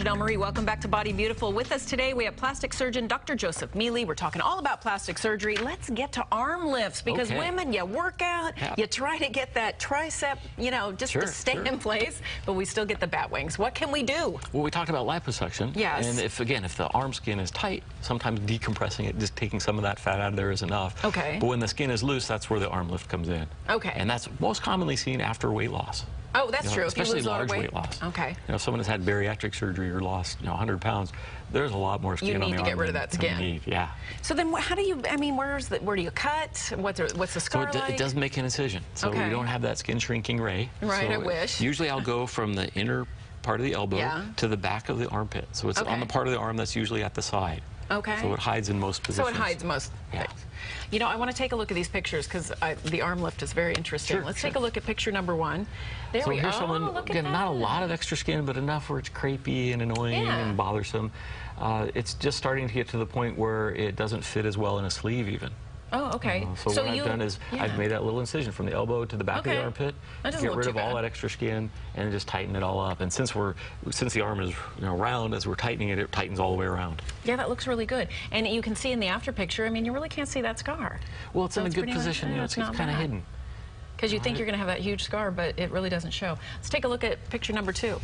Janelle Marie. Welcome back to Body Beautiful. With us today, we have plastic surgeon Dr. Joseph Mele. We're talking all about plastic surgery. Let's get to arm lifts because women, you work out, you try to get that tricep, you know, just to stay in place, but we still get the bat wings. What can we do? Well, we talked about liposuction. Yes. And if the arm skin is tight, sometimes decompressing it, just taking some of that fat out of there is enough. Okay. But when the skin is loose, that's where the arm lift comes in. Okay. And that's most commonly seen after weight loss. Oh, that's true. Especially large weight loss. Okay. You know, if someone has had bariatric surgery or lost, 100 pounds, there's a lot more skin on the arm. You need to get rid of that skin. Yeah. So then, how do you? I mean, where do you cut? What's the scar like? It does make an incision, so we don't have that skin shrinking ray. Right. So I wish. Usually, I'll go from the inner part of the elbow to the back of the armpit. So it's on the part of the arm that's usually at the side. Okay. So it hides in most positions. So it hides most things. You know, I want to take a look at these pictures because the arm lift is very interesting. Let's take a look at picture number one. There we go. Here's someone, look again, at not a lot of extra skin, but enough where it's crepey and annoying and bothersome. It's just starting to get to the point where it doesn't fit as well in a sleeve even. Oh, okay. So what I've done is I've made that little incision from the elbow to the back of the armpit, get rid of all that extra skin, and just tighten it all up. And since the arm is round, as we're tightening it, it tightens all the way around. Yeah, that looks really good. And you can see in the after picture, I mean, you really can't see that scar. Well, it's in a good position. It's kind of hidden. Because you think you're going to have that huge scar, but it really doesn't show. Let's take a look at picture number two.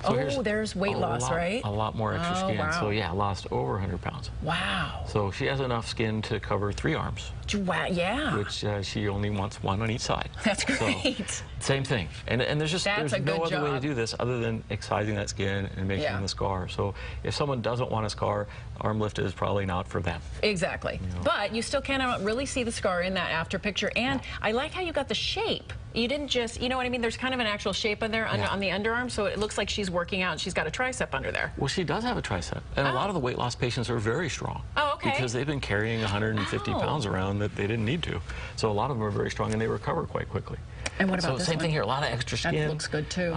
So there's weight loss, right? A lot more extra skin. Wow. So yeah, lost over 100 pounds. Wow. So she has enough skin to cover 3 arms. Wow, yeah. Which she only wants 1 on each side. That's great. So, same thing. And there's no other way to do this other than excising that skin and making the scar. So if someone doesn't want a scar, arm lift is probably not for them. Exactly. But you still cannot really see the scar in that after picture. And I like how you got the shape. You didn't just, you know what I mean? There's kind of an actual shape in there on the underarm, so it looks like she's working out. She's got a tricep under there. Well, she does have a tricep. And a lot of the weight loss patients are very strong. Oh, okay. Because they've been carrying 150 pounds around that they didn't need to. So a lot of them are very strong, and they recover quite quickly. And what about this same thing here, a lot of extra skin. That looks good, too.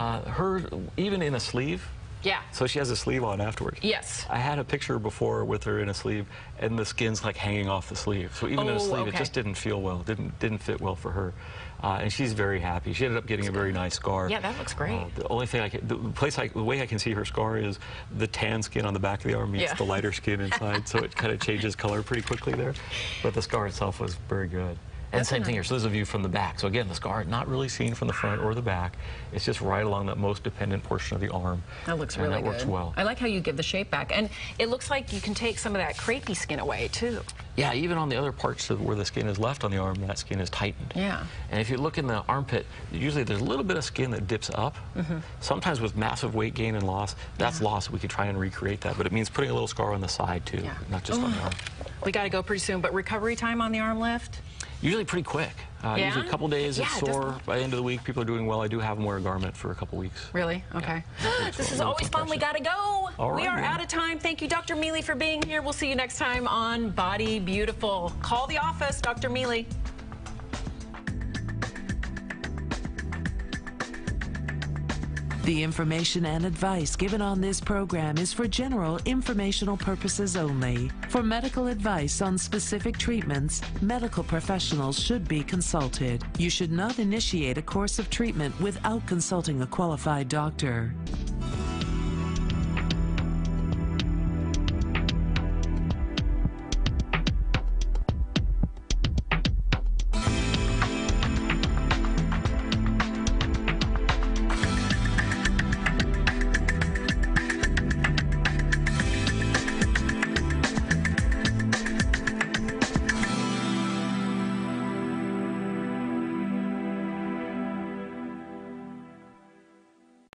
Even in a sleeve. Yeah. So she has a sleeve on afterwards. Yes. I had a picture before with her in a sleeve, and the skin's like hanging off the sleeve. So even in a sleeve, it just didn't feel well. Didn't fit well for her. And she's very happy. She ended up getting a very nice scar. Yeah, that looks great. The only thing the way I can see her scar is the tan skin on the back of the arm meets the lighter skin inside, so it kind of changes color pretty quickly there. But the scar itself was very good. And same thing here, so there's a view from the back. So again, the scar not really seen from the front or the back. It's just right along that most dependent portion of the arm. That looks really good. And that works well. I like how you give the shape back. And it looks like you can take some of that crepey skin away, too. Yeah, even on the other parts of where the skin is left on the arm, that skin is tightened. Yeah. And if you look in the armpit, usually there's a little bit of skin that dips up. Sometimes with massive weight gain and loss, that's lost. We could try and recreate that, but it means putting a little scar on the side, too, not just on the arm. We got to go pretty soon, but recovery time on the arm lift? Usually pretty quick. Usually a couple days, it's sore. By the end of the week, people are doing well. I do have them wear a garment for a couple weeks. Really? Okay. This is always fun. We got to go. We are out of time. Thank you, Dr. Mele, for being here. We'll see you next time on Body Beautiful. Call the office, Dr. Mele. The information and advice given on this program is for general informational purposes only. For medical advice on specific treatments, medical professionals should be consulted. You should not initiate a course of treatment without consulting a qualified doctor.